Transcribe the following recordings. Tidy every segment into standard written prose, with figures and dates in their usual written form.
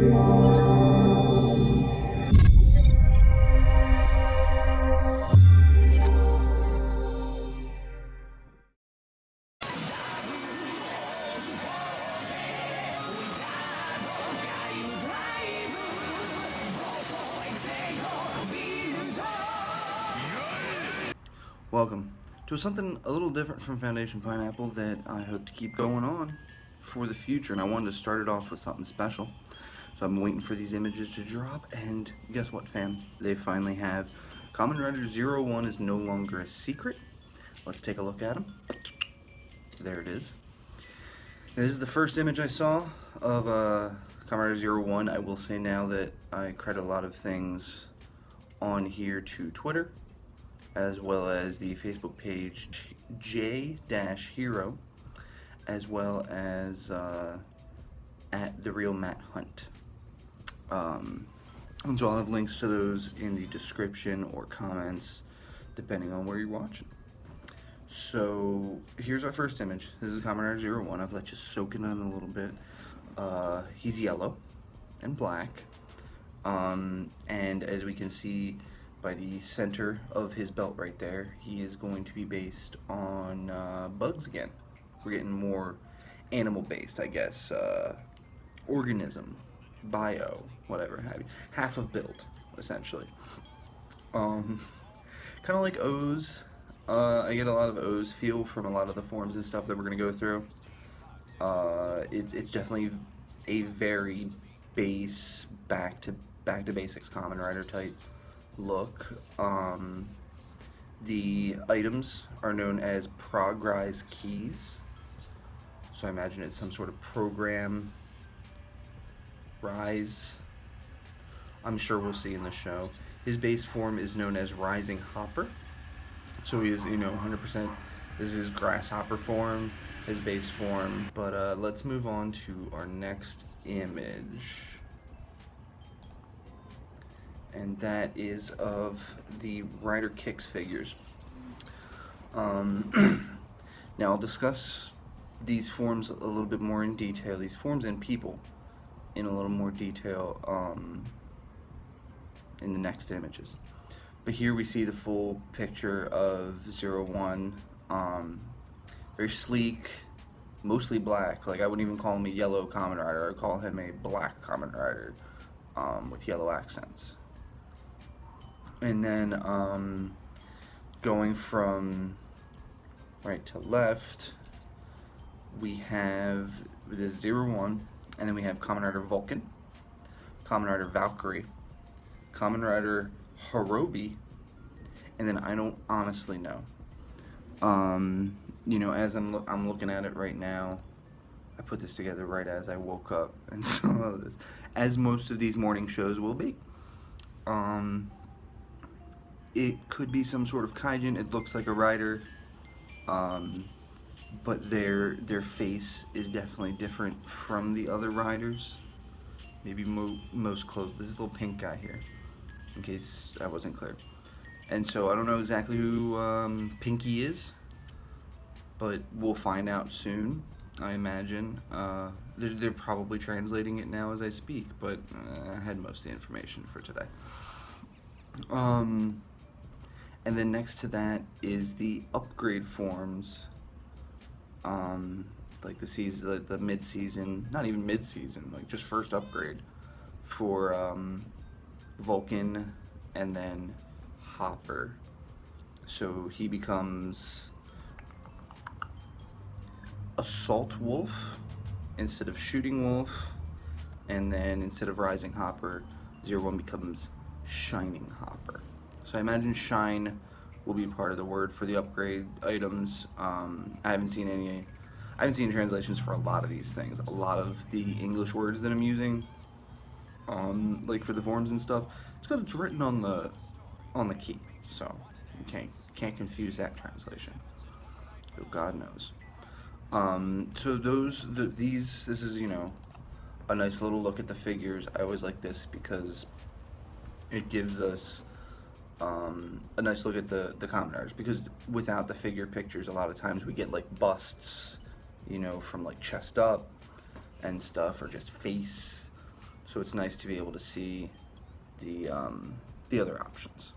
Welcome to something a little different from Foundation Pineapple that I hope to keep going on for the future, and I wanted to start it off with something special. So I'm waiting for these images to drop, and guess what, fam? They finally have. Kamen Rider 01 is no longer a secret. Let's take a look at him. There it is. This is the first image I saw of Kamen Rider 01. I will say now that I credit a lot of things on here to Twitter, as well as the Facebook page J-Hero, as well as at The Real Matt Hunt. And so I'll have links to those in the description or comments, depending on where you're watching. So here's our first image. This is Kamen Rider 01. I've let you soak it in a little bit. He's yellow and black, and as we can see by the center of his belt right there, he is going to be based on bugs again. We're getting more animal based, I guess. Organism, bio, whatever have you. Half of build, essentially. Kind of like O's. I get a lot of O's feel from a lot of the forms and stuff that we're going to go through. It's definitely a very base, back to basics Kamen Rider type look. The items are known as Progrise keys, so I imagine it's some sort of program rise. I'm sure we'll see in the show. His base form is known as Rising Hopper, so he is, 100%. This is his grasshopper form, his base form. But let's move on to our next image. And that is of the Rider Kicks figures. Now I'll discuss these forms a little bit more in detail, these forms and people in a little more detail in the next images. But here we see the full picture of 01, very sleek, mostly black. Like, I wouldn't even call him a yellow Kamen Rider, I'd call him a black Kamen Rider with yellow accents. And then going from right to left, we have the 01, and then we have Kamen Rider Vulcan, Kamen Rider Valkyrie, Kamen Rider Horobe, and then I don't honestly know. As I'm looking at it right now, I put this together right as I woke up and saw this, as most of these morning shows will be. It could be some sort of kaijin. It looks like a rider, but their face is definitely different from the other riders. Maybe most close. This is a little pink guy here, in case I wasn't clear. And so I don't know exactly who Pinky is, but we'll find out soon, I imagine. They're probably translating it now as I speak, but I had most of the information for today. And then next to that is the upgrade forms, like the mid-season, not even mid-season, like just first upgrade for Vulcan and then Hopper. So he becomes Assault Wolf instead of Shooting Wolf, and then instead of Rising Hopper, 01 becomes Shining Hopper. So I imagine shine will be part of the word for the upgrade items. I haven't seen translations for a lot of these things. A lot of the English words that I'm using, like for the forms and stuff, it's because it's written on the key. So you can't confuse that translation. So God knows. So this is a nice little look at the figures. I always like this because it gives us a nice look at the Kamen Riders, because without the figure pictures, a lot of times we get like busts, from like chest up and stuff, or just face. So it's nice to be able to see the other options.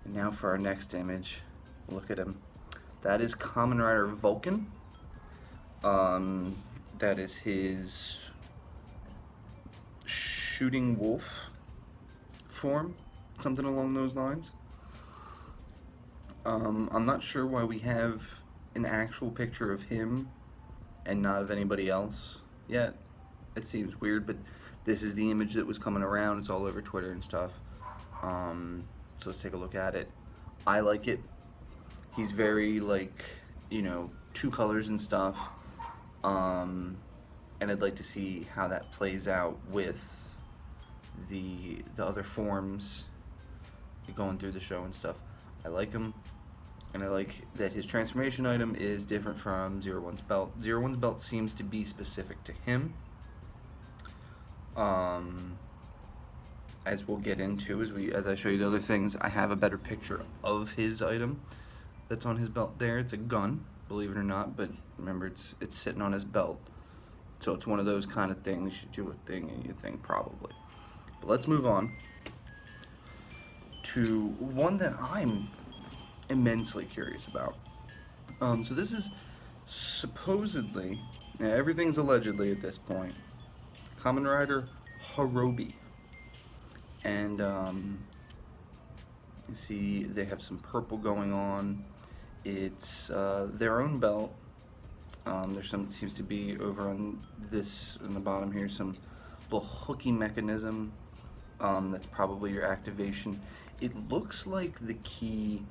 And now for our next image, look at him. That is Kamen Rider Vulcan. That is his shooting wolf form, something along those lines. I'm not sure why we have an actual picture of him and not of anybody else yet. It seems weird, but this is the image that was coming around. It's all over Twitter and stuff. So let's take a look at it. I like it. He's very, like, you know, two colors and stuff. And I'd like to see how that plays out with the other forms going through the show and stuff. I like him, and I like that his transformation item is different from 01's belt. 01's belt seems to be specific to him. As we'll get into as I show you the other things, I have a better picture of his item that's on his belt there. It's a gun, believe it or not, but remember it's sitting on his belt. So it's one of those kind of things. You do a thing and you think probably. But let's move on to one that I'm immensely curious about. So this is supposedly, everything's allegedly at this point, Kamen Rider Horobe. And you see they have some purple going on. It's their own belt. There's some, seems to be over on this, in the bottom here, some little hooky mechanism. That's probably your activation. It looks like the key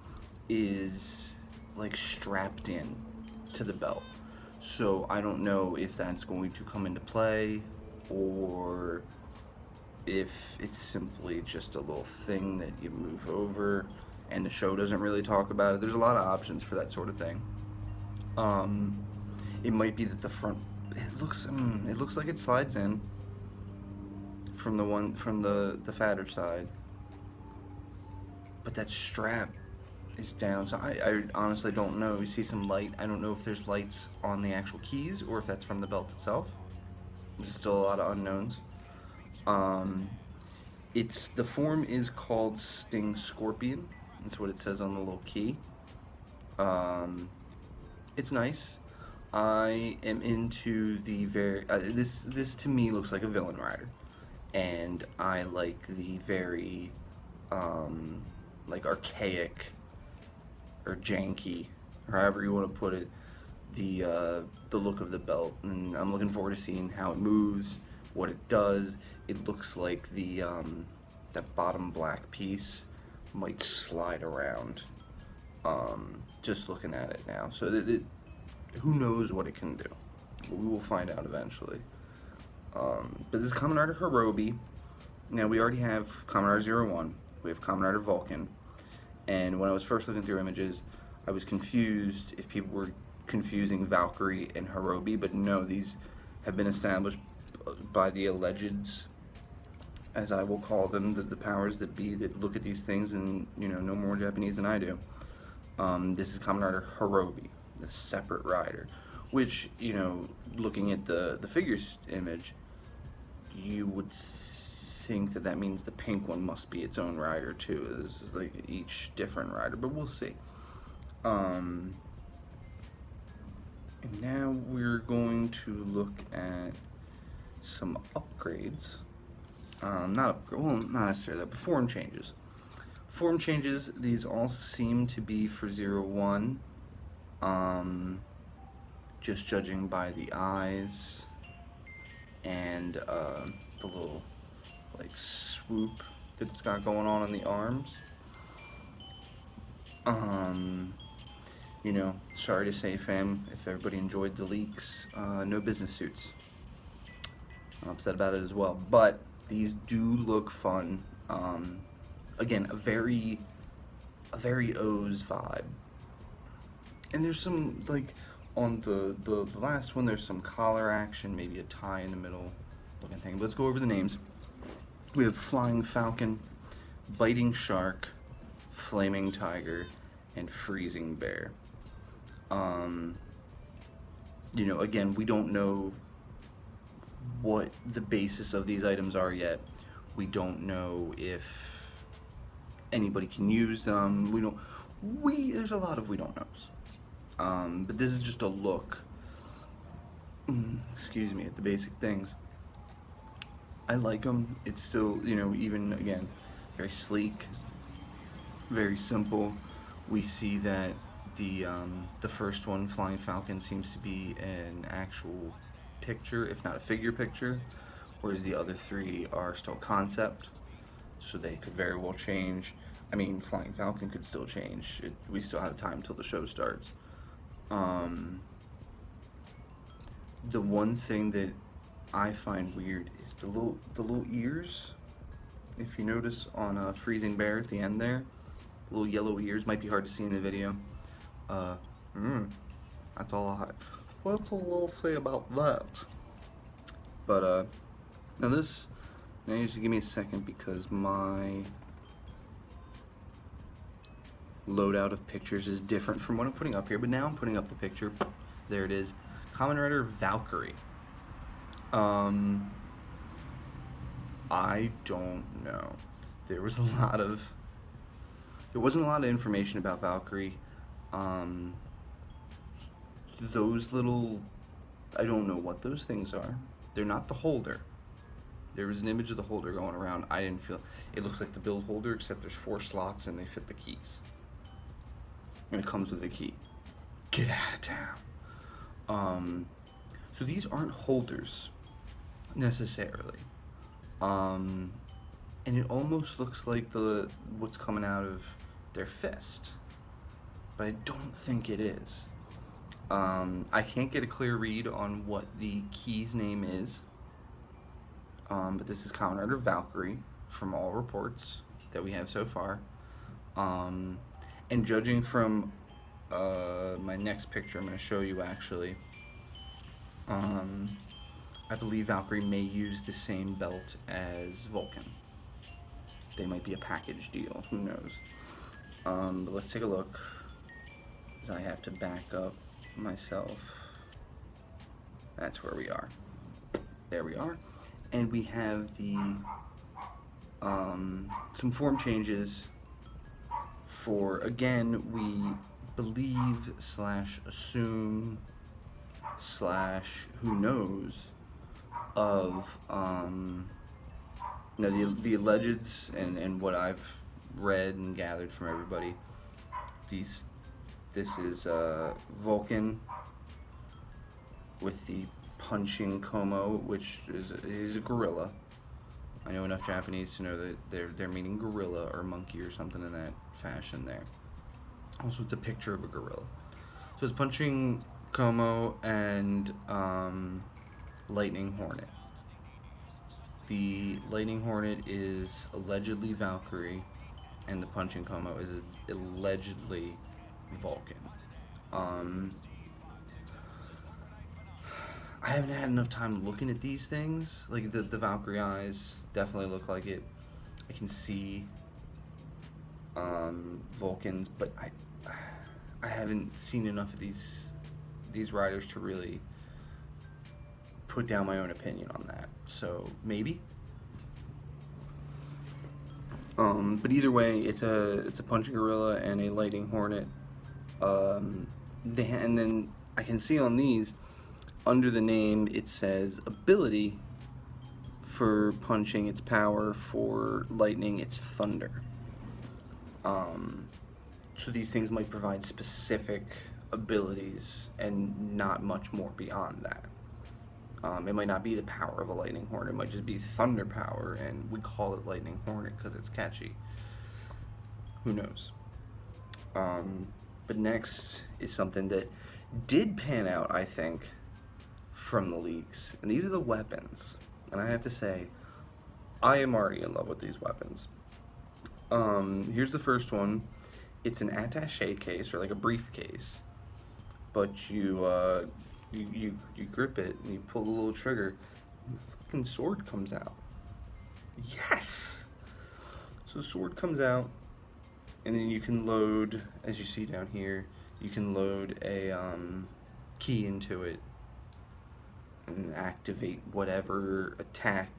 is like strapped in to the belt. So I don't know if that's going to come into play or if it's simply just a little thing that you move over and the show doesn't really talk about it. There's a lot of options for that sort of thing. It might be that the front, it looks like it slides in from the fatter side, but that strap is down. So I honestly don't know. You see some light. I don't know if there's lights on the actual keys or if that's from the belt itself. There's still a lot of unknowns. The form is called Sting Scorpion. That's what it says on the little key. It's nice. I am into the this to me looks like a villain rider, and I like the very like archaic or janky, or however you want to put it, the look of the belt, and I'm looking forward to seeing how it moves, what it does. It looks like that bottom black piece might slide around. Just looking at it now, so who knows what it can do? We will find out eventually. But this is Kamen Rider Horobe. Now we already have Kamen Rider 01. We have Kamen Rider Vulcan. And when I was first looking through images, I was confused if people were confusing Valkyrie and Horobe, but no, these have been established by the allegeds, as I will call them, the powers that be that look at these things and, you know more Japanese than I do. This is Kamen Rider Horobe, the separate rider, which, looking at the figures image, you would think that means the pink one must be its own rider too. This is like each different rider, but we'll see. And now we're going to look at some upgrades. Not necessarily that, but form changes. Form changes, these all seem to be for 01. Just judging by the eyes and the little like swoop that it's got going on the arms. Sorry to say, fam, if everybody enjoyed the leaks, no business suits. I'm upset about it as well, but these do look fun. Again, a very O's vibe. And there's some, like, on the last one, there's some collar action, maybe a tie in the middle looking thing. Let's go over the names. We have Flying Falcon, Biting Shark, Flaming Tiger, and Freezing Bear. Again, we don't know what the basis of these items are yet. We don't know if anybody can use them. There's a lot of we don't knows. But this is just a look, excuse me, at the basic things. I like them. It's still, even again, very sleek, very simple. We see that the first one, Flying Falcon, seems to be an actual picture, if not a figure picture, whereas the other three are still concept, so they could very well change. I mean, Flying Falcon could still change. We still have time till the show starts. The one thing that I find weird is the little ears. If you notice on Freezing Bear at the end there, little yellow ears, might be hard to see in the video. That's all What's a little say about that? But now you just give me a second because my loadout of pictures is different from what I'm putting up here. But now I'm putting up the picture. There it is, Kamen Rider Valkyrie. I don't know. There wasn't a lot of information about Valkyrie. Those little, I don't know what those things are. They're not the holder. There was an image of the holder going around. I didn't feel, it looks like the build holder, except there's 4 slots and they fit the keys. And it comes with a key. Get out of town. So these aren't holders, necessarily. And it almost looks like what's coming out of their fist. But I don't think it is. I can't get a clear read on what the key's name is. But this is Kamen Rider Valkyrie from all reports that we have so far. And judging from my next picture, I'm going to show you actually. I believe Valkyrie may use the same belt as Vulcan. They might be a package deal, who knows. But let's take a look, as I have to back up myself. That's where we are. There we are. And we have the some form changes for, again, we believe / assume / who knows of the allegeds and what I've read and gathered from everybody. This is Vulcan with the punching Como, which is a gorilla. I know enough Japanese to know that they're meaning gorilla or monkey or something in that fashion there. Also, it's a picture of a gorilla. So it's punching Como and Lightning Hornet. The Lightning Hornet is allegedly Valkyrie, and the punching Como is allegedly Vulcan. I haven't had enough time looking at these things. Like the Valkyrie eyes definitely look like it. I can see Vulcans, but I haven't seen enough of these riders to really put down my own opinion on that. So maybe. But either way, it's a punching gorilla and a lightning hornet. And then I can see on these, under the name, it says ability for punching, its power; for lightning, it's thunder. So these things might provide specific abilities and not much more beyond that. It might not be the power of a lightning hornet, it might just be thunder power, and we call it lightning hornet because it's catchy. Who knows? But next is something that did pan out, I think, from the leaks, and these are the weapons. And I have to say, I am already in love with these weapons. Here's the first one. It's an attaché case, or like a briefcase, but you grip it and you pull the little trigger, and the fucking sword comes out. Yes! So the sword comes out, and then you can load, as you see down here, you can load a key into it, and activate whatever attack,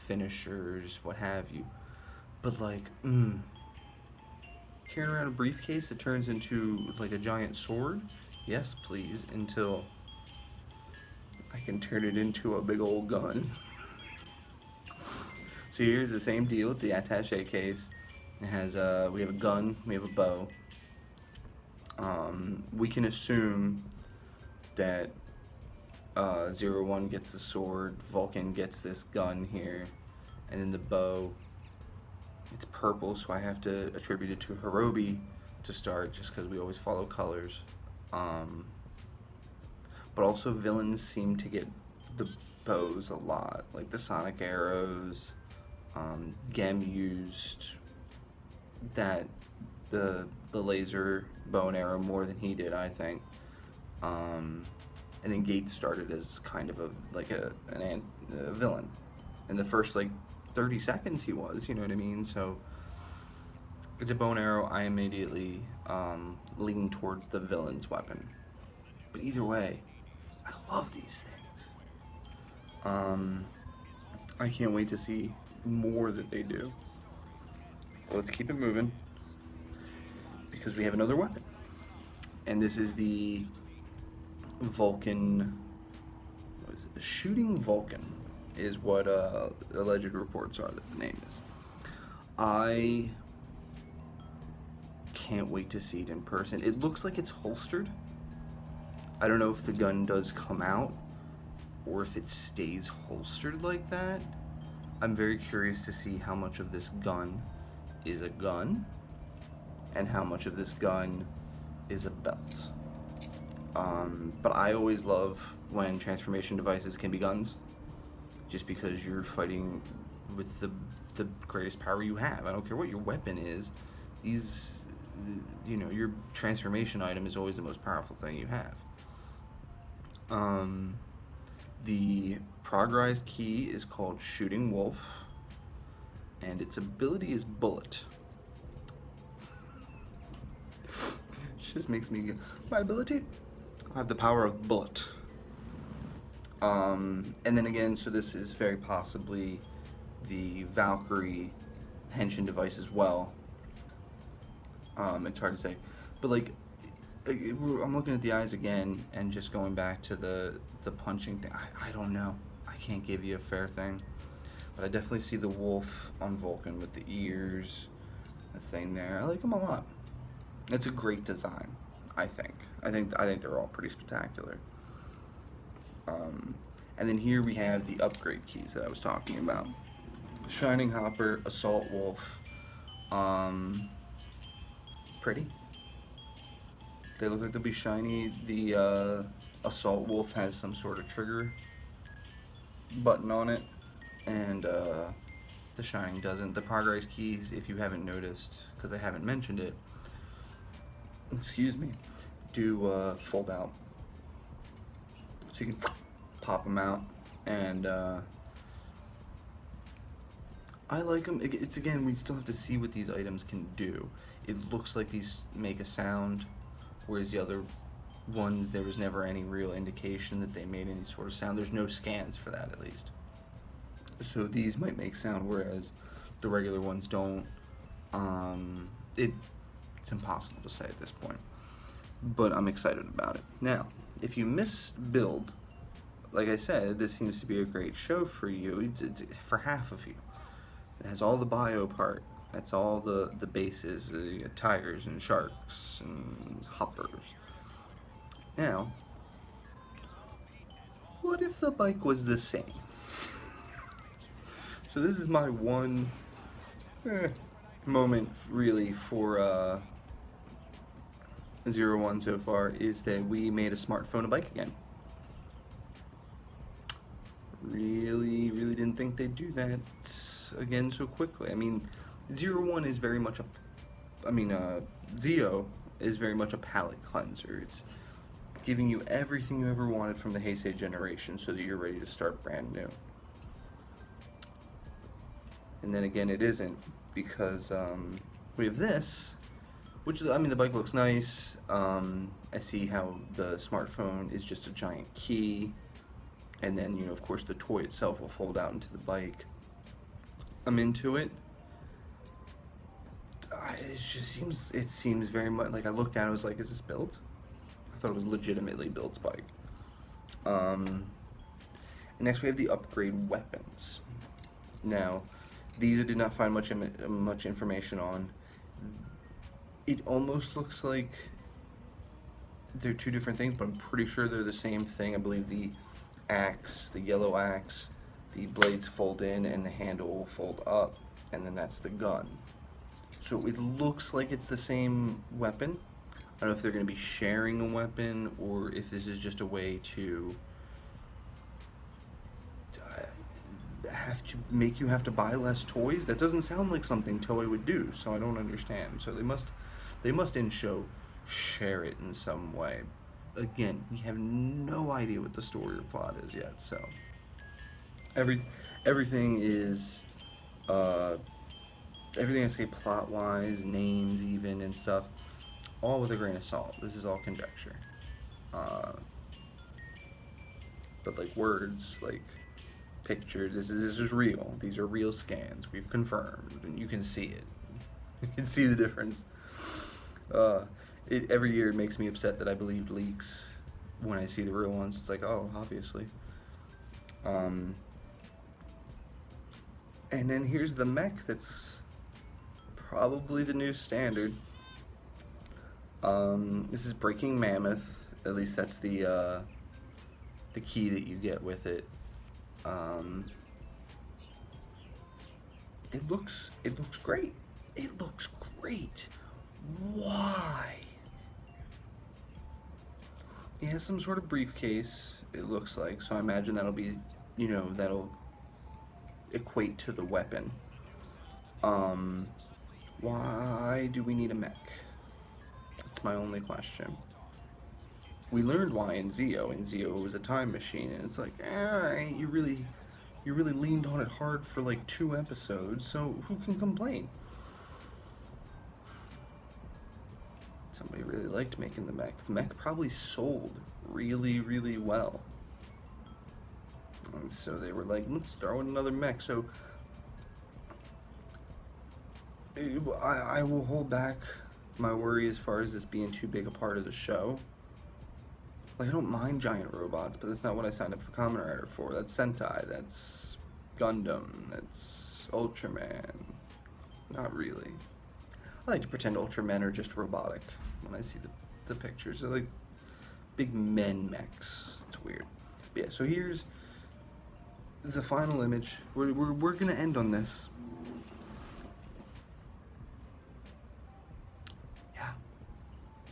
finishers, what have you. But like, carrying around a briefcase that turns into like a giant sword? Yes, please, until I can turn it into a big old gun. So here's the same deal. It's the attaché case. It has we have a gun, we have a bow. We can assume that 01 gets the sword, Vulcan gets this gun here, and then the bow, it's purple, so I have to attribute it to Horobe to start, just because we always follow colors. But also villains seem to get the bows a lot, like the sonic arrows. Gem used that the laser bow and arrow more than he did, I think. And then Gates started as kind of a villain. In the first like 30 seconds he was, you know what I mean? So it's a bow and arrow. I immediately lean towards the villain's weapon. But either way, I love these things. I can't wait to see more that they do. But let's keep it moving, because we have another weapon. And this is the Vulcan. What is it? Shooting Vulcan is what alleged reports are that the name is. I can't wait to see it in person. It looks like it's holstered. I don't know if the gun does come out or if it stays holstered like that. I'm very curious to see how much of this gun is a gun and how much of this gun is a belt. But I always love when transformation devices can be guns, just because you're fighting with the greatest power you have. I don't care what your weapon is. Your transformation item is always the most powerful thing you have. The progressed key is called Shooting Wolf, and its ability is Bullet. It just makes me go, my ability? I have the power of Bullet. And then again, so this is very possibly the Valkyrie henshin device as well. It's hard to say, but like, I'm looking at the eyes again and just going back to the punching thing. I don't know. I can't give you a fair thing, but I definitely see the wolf on Vulcan with the ears, the thing there. I like them a lot. It's a great design, I think. I think they're all pretty spectacular. And then here we have the upgrade keys that I was talking about. Shining Hopper, Assault Wolf, pretty. They look like they'll be shiny. The Assault Wolf has some sort of trigger button on it, and the Shining doesn't. The progress keys, if you haven't noticed, because I haven't mentioned it, excuse me, do fold out. So you can pop them out, and I like them. It's again, we still have to see what these items can do. It looks like these make a sound, whereas the other ones, there was never any real indication that they made any sort of sound. There's no scans for that, at least. So these might make sound, whereas the regular ones don't. It's impossible to say at this point, but I'm excited about it. Now, if you miss build, like I said, this seems to be a great show for you. It's for half of you. It has all the bio part. That's all the bases, tigers and sharks and hoppers. Now, what if the bike was the same? So this is my one moment really for 01 so far, is that we made a smartphone a bike again. Really didn't think they'd do that again so quickly. I mean, 01 is very much Zio is very much a palate cleanser. It's giving you everything you ever wanted from the Heisei generation so that you're ready to start brand new. And then again, it isn't, because we have this, which, I mean, the bike looks nice. I see how the smartphone is just a giant key, and then, you know, of course, the toy itself will fold out into the bike. I'm into it. It seems very much like, I looked at it, I was like, is this built? I thought it was legitimately Build's bike. And next we have the upgrade weapons. Now, these I did not find much information on. It almost looks like they're two different things, but I'm pretty sure they're the same thing. I believe the axe, the yellow axe, the blades fold in and the handle will fold up, and then that's the gun. So it looks like it's the same weapon. I don't know if they're going to be sharing a weapon or if this is just a way to make you have to buy less toys. That doesn't sound like something Toei would do, so I don't understand. So they must in show share it in some way. Again, we have no idea what the story or plot is yet, so everything is everything I say plot wise, names even and stuff, all with a grain of salt. This is all conjecture. But like words, like pictures, this is real. These are real scans. We've confirmed, and you can see it. You can see the difference. Every year it makes me upset that I believed leaks when I see the real ones. It's like, oh, obviously. And then here's the mech that's probably the new standard. This is Breaking Mammoth. At least that's the key that you get with it. It looks great. It looks great. Why? He has some sort of briefcase, it looks like, so I imagine that'll be, you know, that'll equate to the weapon. Why do we need a mech? That's my only question. We learned why in Zeo. In Zeo it was a time machine, and it's like, alright, you really leaned on it hard for like 2 episodes, so who can complain? Somebody really liked making the mech. The mech probably sold really, really well. And so they were like, let's throw in another mech. So I will hold back my worry as far as this being too big a part of the show. Like, I don't mind giant robots, but that's not what I signed up for Kamen Rider for. That's Sentai, that's Gundam, that's Ultraman. Not really. I like to pretend Ultramen are just robotic when I see the pictures. They're like big men mechs. It's weird. But yeah, so here's the final image. We're going to end on this. Yeah.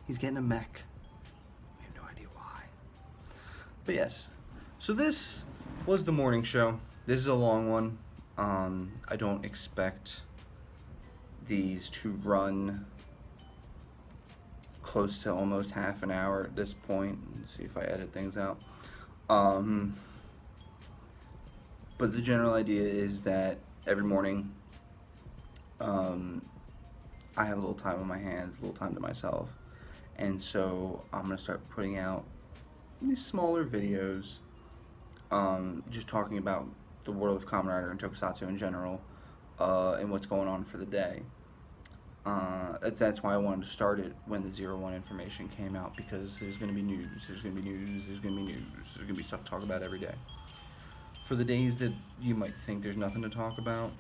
He's getting a mech. We have no idea why. But yes. So this was the morning show. This is a long one. I don't expect these to run close to almost half an hour at this point. Let's see if I edit things out. But the general idea is that every morning I have a little time on my hands, a little time to myself, and so I'm going to start putting out these smaller videos just talking about the world of Kamen Rider and Tokusatsu in general, and what's going on for the day. That's why I wanted to start it when the 01 information came out, because there's going to be news, there's going to be news, there's going to be news, there's going to be stuff to talk about every day. For the days that you might think there's nothing to talk about,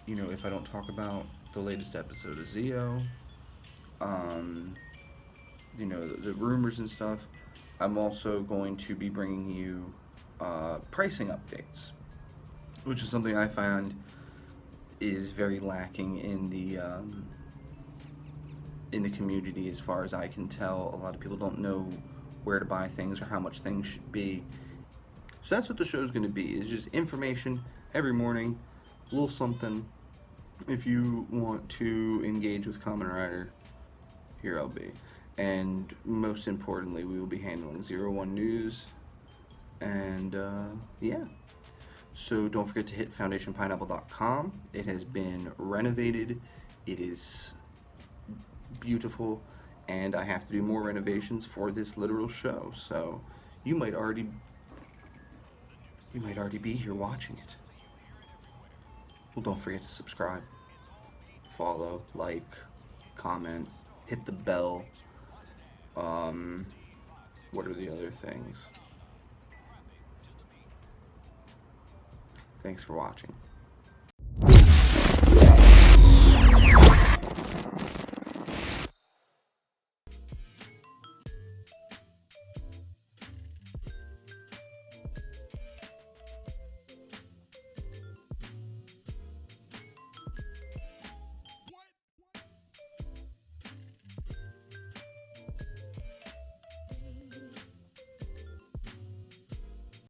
you know, if I don't talk about the latest episode of Zeo, you know, the rumors and stuff, I'm also going to be bringing you pricing updates, which is something I found is very lacking in the community as far as I can tell. A lot of people don't know where to buy things or how much things should be. So that's what the show is going to be, is just information every morning, a little something. If you want to engage with Kamen Rider, here I'll be. And most importantly, we will be handling 01 news, and yeah. So don't forget to hit foundationpineapple.com. It has been renovated. It is beautiful, and I have to do more renovations for this literal show. So you might already You might already be here watching it. Well, don't forget to subscribe, follow, like, comment, hit the bell. What are the other things? Thanks for watching.